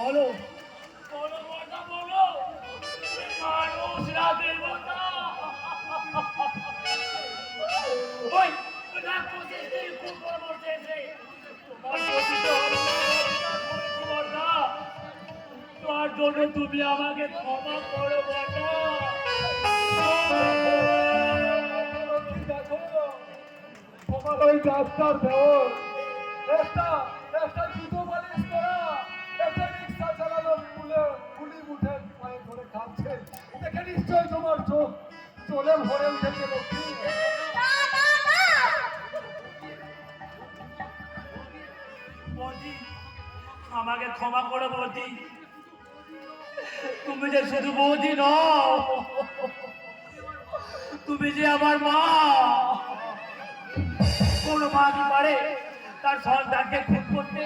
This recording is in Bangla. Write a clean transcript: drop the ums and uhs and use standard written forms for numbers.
বলো বলো বড়দা বলো, মানুষ না দেবতা। ওই রাক্ষসের খুব বড় বসেছে, তোমার পতিত বড়দা, তোমার জন্য তুমি আমাকে ক্ষমা করো বড়দা। ওই ডাক্তার দেওর একটা একটা জুতো পালিশ করা, একটা রিক্সা চালানো পুলি উঠে পায়ে ধরে কাঁদছে, দেখে নিশ্চয়ই তোমার চোখ চলে ভরে উঠেছে লক্ষ্মী। বৌদি, আমাকে ক্ষমা করো বৌদি, তুমি যে শুধু বৌদি নও, তুমি যে আমার মা। কোন মা কি পারে তার সন্তানকে খুন করতে?